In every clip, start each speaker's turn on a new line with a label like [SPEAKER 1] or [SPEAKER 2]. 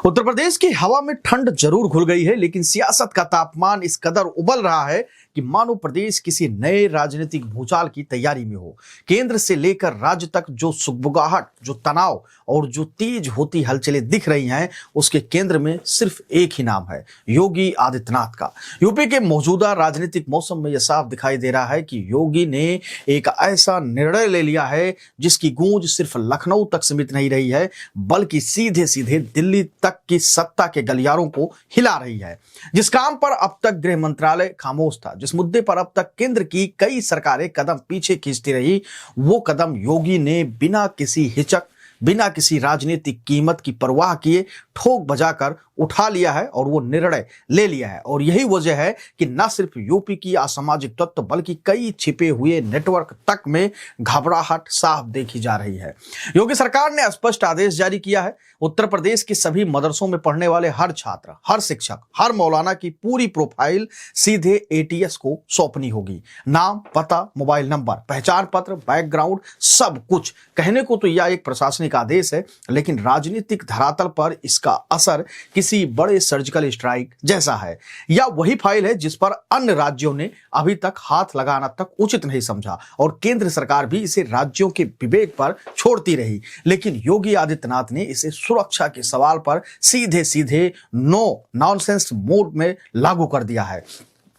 [SPEAKER 1] उत्तर प्रदेश की हवा में ठंड जरूर घुल गई है, लेकिन सियासत का तापमान इस कदर उबल रहा है कि मानो प्रदेश किसी नए राजनीतिक भूचाल की तैयारी में हो। केंद्र से लेकर राज्य तक जो सुगबुगाहट, जो तनाव और जो तेज होती हलचलें दिख रही हैं, उसके केंद्र में सिर्फ एक ही नाम है, योगी आदित्यनाथ का। यूपी के मौजूदा राजनीतिक मौसम में यह साफ दिखाई दे रहा है कि योगी ने एक ऐसा निर्णय ले लिया है जिसकी गूंज सिर्फ लखनऊ तक सीमित नहीं रही है, बल्कि सीधे सीधे दिल्ली तक की सत्ता के गलियारों को हिला रही है। जिस काम पर अब तक गृह मंत्रालय खामोश था, जिस मुद्दे पर अब तक केंद्र की कई सरकारें कदम पीछे खींचती रही, वो कदम योगी ने बिना किसी हिचक, बिना किसी राजनीतिक कीमत की परवाह किए ठोक बजाकर उठा लिया है और वो निर्णय ले लिया है। और यही वजह है कि न सिर्फ यूपी की असामाजिक तत्व बल्कि कई छिपे हुए नेटवर्क तक में घबराहट साफ देखी जा रही है। योगी सरकार ने स्पष्ट आदेश जारी किया है, उत्तर प्रदेश के सभी मदरसों में पढ़ने वाले हर छात्र, हर शिक्षक, हर मौलाना की पूरी प्रोफाइल सीधे एटीएस को सौंपनी होगी। नाम, पता, मोबाइल नंबर, पहचान पत्र, बैकग्राउंड, सब कुछ। कहने को तो यह एक प्रशासनिक आदेश है, लेकिन राजनीतिक धरातल पर इसका असर किसी बड़े सर्जिकल स्ट्राइक जैसा है। या वही फाइल है जिस पर अन्य राज्यों ने अभी तक हाथ लगाना तक उचित नहीं समझा और केंद्र सरकार भी इसे राज्यों के विवेक पर छोड़ती रही। लेकिन योगी आदित्यनाथ ने इसे सुरक्षा के सवाल पर सीधे सीधे नॉनसेंस मोड में लागू कर दिया है।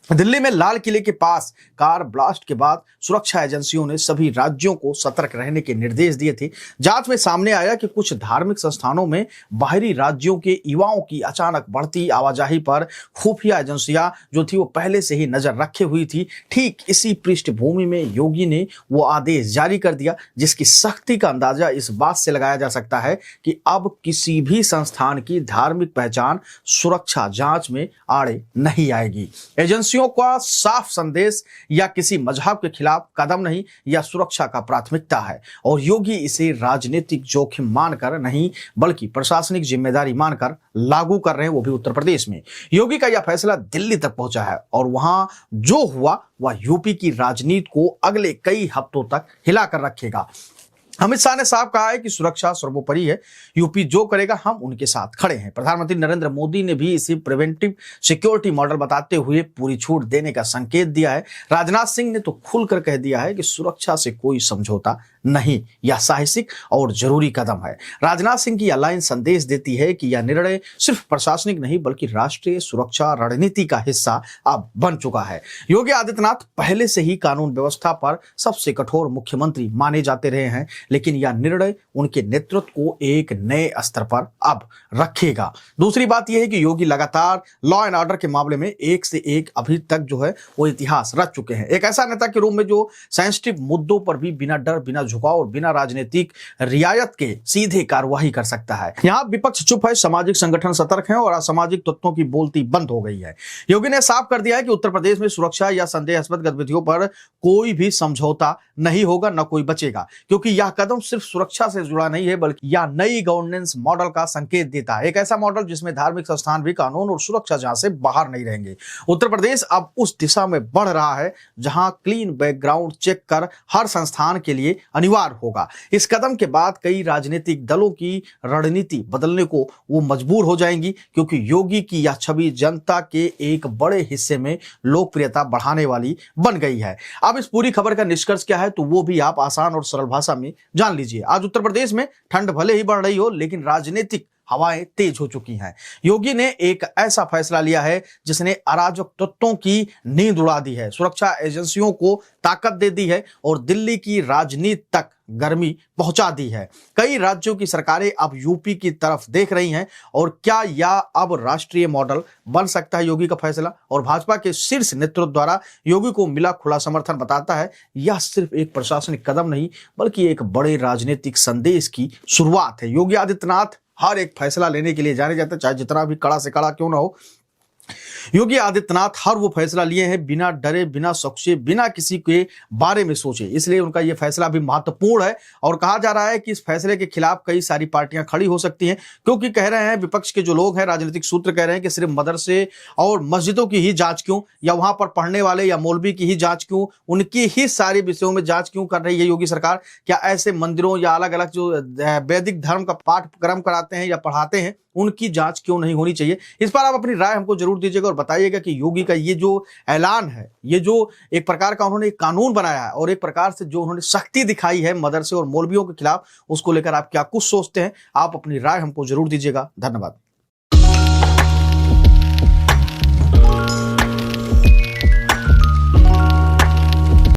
[SPEAKER 1] दिल्ली में लाल किले के पास कार ब्लास्ट के बाद सुरक्षा एजेंसियों ने सभी राज्यों को सतर्क रहने के निर्देश दिए थे। जांच में सामने आया कि कुछ धार्मिक संस्थानों में बाहरी राज्यों के युवाओं की अचानक बढ़ती आवाजाही पर खुफिया एजेंसियां जो थी वो पहले से ही नजर रखे हुई थी। ठीक इसी पृष्ठभूमि में योगी ने वो आदेश जारी कर दिया, जिसकी सख्ती का अंदाजा इस बात से लगाया जा सकता है कि अब किसी भी संस्थान की धार्मिक पहचान सुरक्षा जांच में आड़े नहीं आएगी। एजेंसियों का साफ संदेश या किसी मजहब के खिलाफ कदम नहीं, या सुरक्षा का प्राथमिकता है और योगी इसे राजनीतिक जोखिम मानकर नहीं बल्कि प्रशासनिक जिम्मेदारी मानकर लागू कर रहे हैं, वो भी उत्तर प्रदेश में। योगी का यह फैसला दिल्ली तक पहुंचा है और वहां जो हुआ वह यूपी की राजनीति को अगले कई हफ्तों तक हिलाकर रखेगा। अमित शाह ने साफ कहा है कि सुरक्षा सर्वोपरि है, यूपी जो करेगा हम उनके साथ खड़े हैं। प्रधानमंत्री नरेंद्र मोदी ने भी इसे प्रिवेंटिव सिक्योरिटी मॉडल बताते हुए पूरी छूट देने का संकेत दिया है। राजनाथ सिंह ने तो खुलकर कह दिया है कि सुरक्षा से कोई समझौता नहीं, यह साहसिक और जरूरी कदम है। राजनाथ सिंह की यह लाइन संदेश देती है कि यह निर्णय सिर्फ प्रशासनिक नहीं बल्कि राष्ट्रीय सुरक्षा रणनीति का हिस्सा अब बन चुका है। योगी आदित्यनाथ पहले से ही कानून व्यवस्था पर सबसे कठोर मुख्यमंत्री माने जाते रहे हैं, लेकिन यह निर्णय उनके नेतृत्व को एक नए स्तर पर अब रखेगा। दूसरी बात यह है कि योगी लगातार लॉ एंड ऑर्डर के मामले में एक से एक अभी तक जो है वो इतिहास रच चुके हैं। एक ऐसा नेता के रूप में जो सेंसिटिव मुद्दों पर भी बिना डर, बिना झुकाव और बिना राजनीतिक रियायत के सीधे कार्रवाई कर सकता है। यहाँ विपक्ष चुप है, सामाजिक संगठन सतर्क हैं और असामाजिक तत्वों की बोलती बंद हो गई है। योगी ने साफ कर दिया है कि उत्तर प्रदेश में सुरक्षा या संदेहास्पद गतिविधियों पर कोई भी समझौता नहीं होगा, न कोई बचेगा, क्योंकि यह कदम सिर्फ सुरक्षा से जुड़ा नहीं है बल्कि यह नई गवर्नेंस मॉडल का संकेत देता है। एक ऐसा मॉडल जिसमें धार्मिक संस्थान भी कानून और सुरक्षा जांच से बाहर नहीं रहेंगे। उत्तर प्रदेश अब उस दिशा में बढ़ रहा है जहां क्लीन बैकग्राउंड चेक कर हर संस्थान के लिए अनिवार्य होगा। इस कदम के बाद कई राजनीतिक दलों की रणनीति बदलने को वो मजबूर हो जाएंगी, क्योंकि योगी की यह छवि जनता के एक बड़े हिस्से में लोकप्रियता बढ़ाने वाली बन गई है। अब इस पूरी खबर का निष्कर्ष क्या है तो वो भी आप आसान और सरल भाषा में जान लीजिए। आज उत्तर प्रदेश में ठंड भले ही बढ़ रही हो, लेकिन राजनीतिक हवाएं तेज हो चुकी हैं। योगी ने एक ऐसा फैसला लिया है जिसने अराजक तत्वों की नींद उड़ा दी है, सुरक्षा एजेंसियों को ताकत दे दी है और दिल्ली की राजनीति तक गर्मी पहुंचा दी है। कई राज्यों की सरकारें अब यूपी की तरफ देख रही हैं और क्या यह अब राष्ट्रीय मॉडल बन सकता है योगी का फैसला? और भाजपा के शीर्ष नेतृत्व द्वारा योगी को मिला खुला समर्थन बताता है यह सिर्फ एक प्रशासनिक कदम नहीं बल्कि एक बड़े राजनीतिक संदेश की शुरुआत है। योगी आदित्यनाथ हर एक फैसला लेने के लिए जाने जाते हैं, चाहे जितना भी कड़ा से कड़ा क्यों ना हो। योगी आदित्यनाथ हर वो फैसला लिए हैं बिना डरे, बिना सोचे, बिना किसी के बारे में सोचे, इसलिए उनका ये फैसला भी महत्वपूर्ण है। और कहा जा रहा है कि इस फैसले के खिलाफ कई सारी पार्टियां खड़ी हो सकती हैं, क्योंकि कह रहे हैं विपक्ष के जो लोग हैं, राजनीतिक सूत्र कह रहे हैं कि सिर्फ मदरसे और मस्जिदों की ही जांच क्यों, या वहां पर पढ़ने वाले या मौलवी की ही जांच क्यों, उनकी ही सारे विषयों में जांच क्यों कर रही है योगी सरकार? क्या ऐसे मंदिरों या अलग अलग जो वैदिक धर्म का पाठ्यक्रम कराते हैं या पढ़ाते हैं उनकी जांच क्यों नहीं होनी चाहिए? इस पर आप अपनी राय हमको जरूर दीजिएगा और बताइएगा कि योगी का ये जो ऐलान है, ये जो एक प्रकार का उन्होंने एक कानून बनाया है और एक प्रकार से जो उन्होंने सख्ती दिखाई है मदरसे और मौलवियों के खिलाफ, उसको लेकर आप क्या कुछ सोचते हैं? आप अपनी राय हमको जरूर दीजिएगा। धन्यवाद।